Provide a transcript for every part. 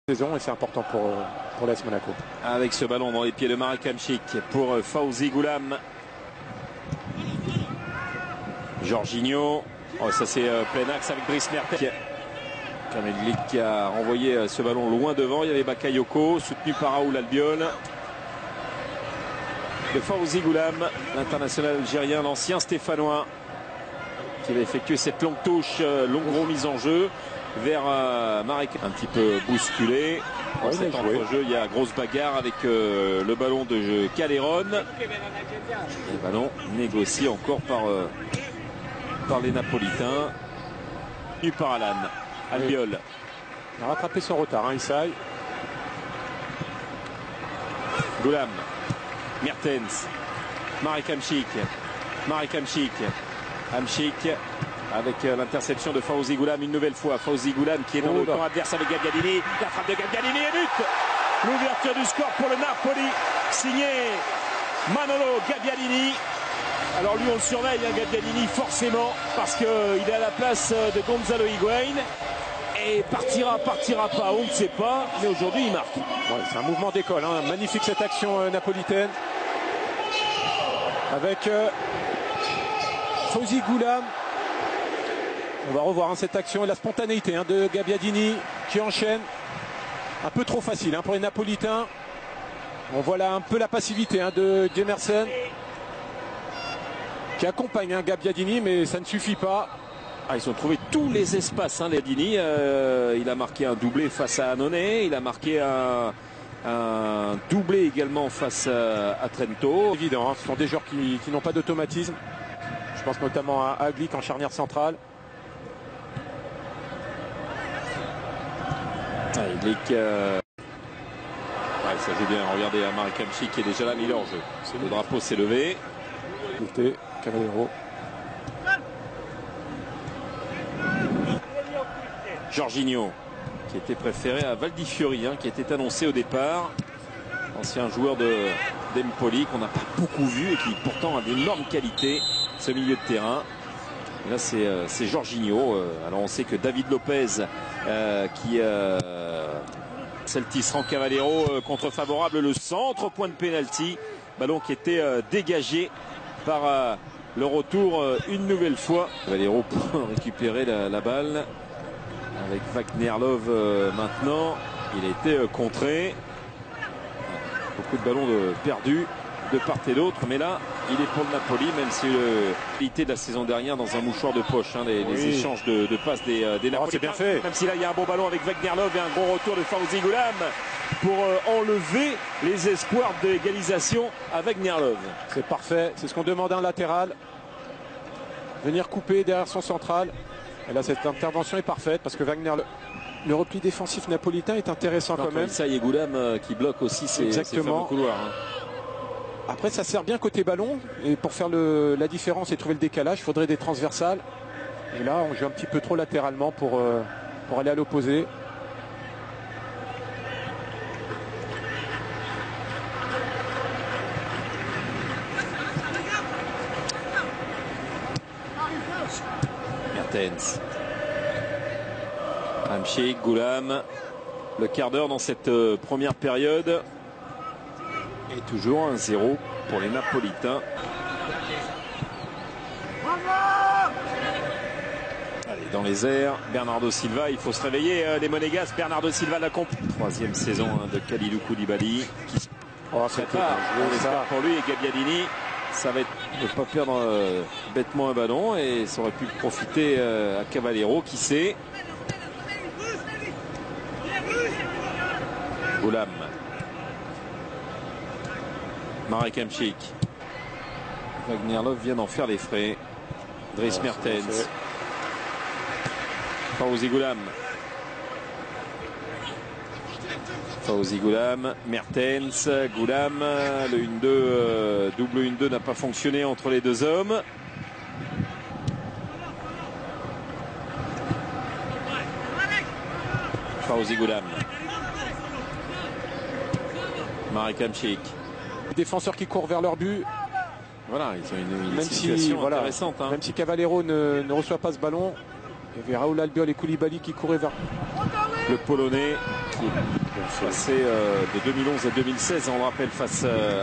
saison et c'est important pour l'AS Monaco. Avec ce ballon dans les pieds de Marek Hamšík pour Fawzi Goulam. Jorginho, oh, ça c'est plein axe avec Dries Mertens. Kamel Glik qui a renvoyé ce ballon loin devant. Il y avait Bakayoko soutenu par Raoul Albiol. De Fawzi Goulam, l'international algérien, l'ancien stéphanois, qui avait effectué cette longue touche, longue remise en jeu vers Marek, un petit peu bousculé. Dans cet entre-jeu, il y a grosse bagarre avec le ballon de jeu Calderon. Le ballon négocié encore par les Napolitains. Nu par Alan. Albiol. Il a rattrapé son retard, Isaï. Goulam. Mertens. Marek Hamšík. Marek Hamšík. Hamšík avec l'interception de Fawzi Goulam une nouvelle fois. Fawzi Goulam qui est dans le camp adverse avec Gabbiadini. La frappe de Gabbiadini et but. L'ouverture du score pour le Napoli. Signé Manolo Gabbiadini. Alors lui on le surveille, Gabbiadini, forcément, parce qu'il est à la place de Gonzalo Higuaín. Et partira pas, on ne sait pas, mais aujourd'hui il marque. Ouais, c'est un mouvement d'école, hein. Magnifique cette action napolitaine. Avec Fawzi Goulam. On va revoir cette action et la spontanéité de Gabbiadini qui enchaîne. Un peu trop facile pour les Napolitains. On voit là un peu la passivité de Jemerson qui accompagne Gabbiadini, mais ça ne suffit pas. Ils ont trouvé tous les espaces, Gabbiadini. Il a marqué un doublé face à Annone. Il a marqué un doublé également face à Trento. Évident, ce sont des joueurs qui n'ont pas d'automatisme. Je pense notamment à Glik en charnière centrale. Glik, ça joue bien. Regardez, Marek Hamšík qui est déjà là, mais il est en jeu. Le drapeau s'est levé. Cavallero. Jorginho qui était préféré à Valdifiori, qui était annoncé au départ. Ancien joueur d'Empoli qu'on n'a pas beaucoup vu et qui pourtant a d'énormes qualités, ce milieu de terrain. Et là c'est Jorginho. Alors on sait que David Lopez qui Celtis rend Cavallero contre favorable, le centre, point de pénalty. Ballon qui était dégagé par le retour une nouvelle fois. Cavallero pour récupérer la balle. Avec Wagner Love maintenant, il a été contré. Beaucoup de ballons perdus de part et d'autre, mais là il est pour le Napoli, même si l'idée de la saison dernière dans un mouchoir de poche, les échanges de passes des Napolitains. C'est bien fait. Même si là il y a un bon ballon avec Wagner Love et un gros retour de Fawzi Goulam pour enlever les espoirs d'égalisation à Wagner Love. C'est parfait, c'est ce qu'on demande à un latéral. Venir couper derrière son central. Et là cette intervention est parfaite parce que Wagner, le repli défensif napolitain est intéressant quand même. Ça y est, Goulam qui bloque aussi ces fameux couloirs. Après ça sert bien côté ballon et pour faire la différence et trouver le décalage il faudrait des transversales. Et là on joue un petit peu trop latéralement pour aller à l'opposé. Mertens. Hamšík, Goulam. Le quart d'heure dans cette première période. Et toujours 1-0 pour les Napolitains. Allez, dans les airs, Bernardo Silva, il faut se réveiller les Monégasques. Bernardo Silva la comp. Troisième saison de Kalidou Koulibaly qui se prépare, on l'espère pour lui, et Gabbiadini. Ça va être de ne pas perdre bêtement un ballon et ça aurait pu profiter à Cavallero, qui sait. Goulam. Marek Hamšík. Wagner Love vient d'en faire les frais. Dries Mertens. Fawzi Goulam. Fawzi Goulam, Mertens, Goulam, le 1-2, double 1-2 n'a pas fonctionné entre les deux hommes. Fawzi Goulam. Marek Hamšík. Les défenseurs qui courent vers leur but. Voilà, ils ont une situation intéressante. Même si Cavallero ne reçoit pas ce ballon, il y avait Raoul Albiol et Koulibaly qui couraient vers le Polonais qui est passé de 2011 à 2016, on le rappelle,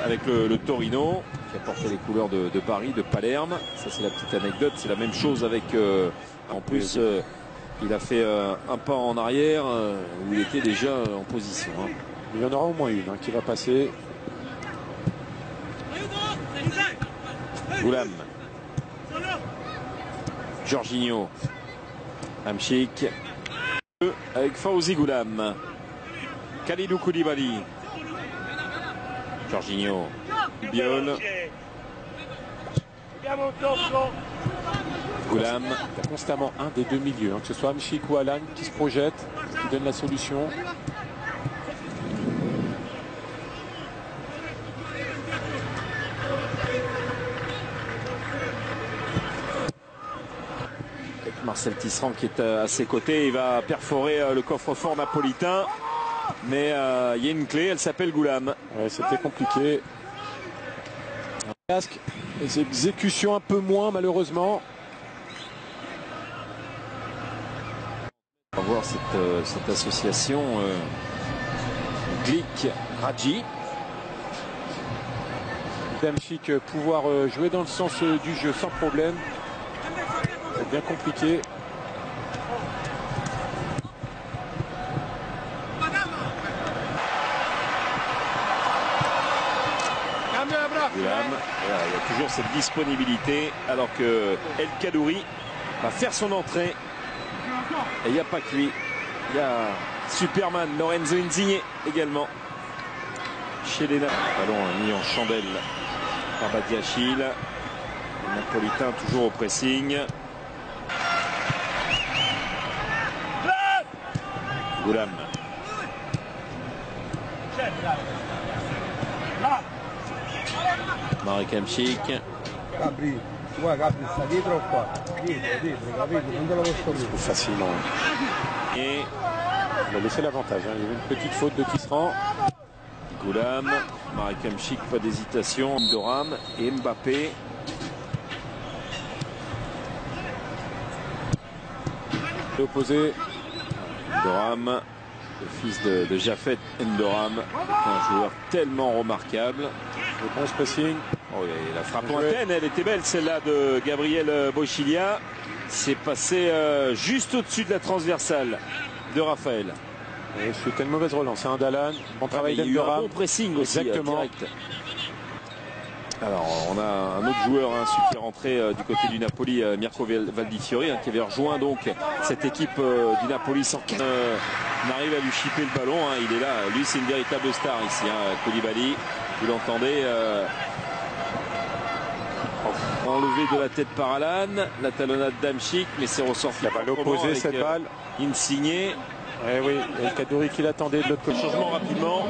avec le Torino, qui a porté les couleurs de Paris, de Palerme. Ça, c'est la petite anecdote. C'est la même chose avec, en plus, il a fait un pas en arrière où il était déjà en position. Hein. Il y en aura au moins une qui va passer. Goulam, Jorginho, Hamšík, avec Fawzi Goulam, Kalidou Koulibaly, Jorginho, Biol, Goulam. Il y a constamment un des deux milieux, que ce soit Hamšík ou Alan, qui se projette, qui donne la solution. Marcel Tisserand qui est à ses côtés, il va perforer le coffre-fort napolitain, mais il y a une clé, elle s'appelle Goulam. Ouais, c'était compliqué. Casque, les exécutions un peu moins malheureusement. On va voir cette association Glick-Radji. Hamšík pouvoir jouer dans le sens du jeu sans problème. C'est bien compliqué. Goulam, il y a toujours cette disponibilité alors que El Kaddouri va faire son entrée. Et il n'y a pas que lui. Il y a Superman, Lorenzo Insigne également. Chez les ballon mis en chandelle par Badiachil. Le Napolitain toujours au pressing. Goulam. Marek Hamšík. Gabri, ouais, Gabri, sta dietro o qua? Dietro, capito? Non te lo posso dire. Facilement. Et il a laissé l'avantage. Il y avait une petite faute de Tisserand. Goulam, Marek Hamšík, pas d'hésitation. Doram et Mbappé. Opposé. Ndoram, le fils de Jafet Ndoram, un joueur tellement remarquable. Le bon pressing. Oh, la frappe lointaine, elle était belle celle-là de Gabriel Bochilia. C'est passé juste au-dessus de la transversale de Raphaël. C'était une mauvaise relance d'Alan. Bon travail d'Ndoram. Il y a eu un bon d'Ndoram. pressing aussi. Exactement. Direct. Alors, on a un autre joueur, celui qui est rentré du côté du Napoli, Mirko Valdifiori, qui avait rejoint donc cette équipe du Napoli sans on arrive à lui chipper le ballon. Il est là, lui c'est une véritable star ici, Koulibaly, vous l'entendez, enlevé de la tête par Alan, la talonnade d'Hamšík, mais c'est ressorti. La balle opposée, cette balle. Insigne. Eh oui, El Kaddouri qui l'attendait de l'autre côté. Changement rapidement.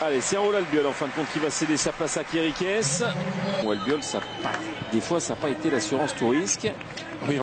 Allez, c'est Raúl Albiol en fin de compte qui va céder sa place à Kérikès. Albiol, des fois ça n'a pas été l'assurance tout risque. Oui.